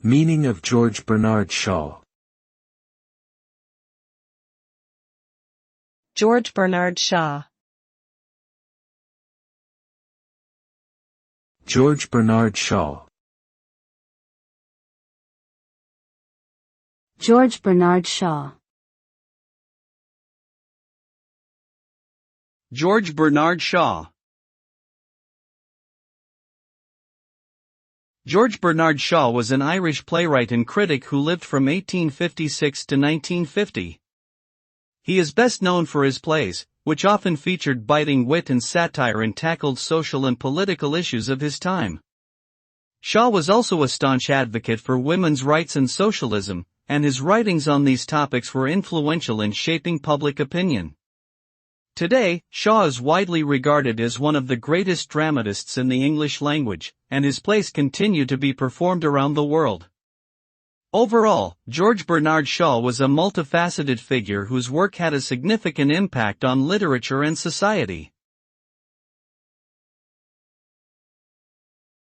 Meaning of George Bernard Shaw. George Bernard Shaw. George Bernard Shaw. George Bernard Shaw. George Bernard Shaw. George Bernard Shaw was an Irish playwright and critic who lived from 1856 to 1950. He is best known for his plays, which often featured biting wit and satire and tackled social and political issues of his time. Shaw was also a staunch advocate for women's rights and socialism, and his writings on these topics were influential in shaping public opinion. Today, Shaw is widely regarded as one of the greatest dramatists in the English language, and his plays continue to be performed around the world. Overall, George Bernard Shaw was a multifaceted figure whose work had a significant impact on literature and society.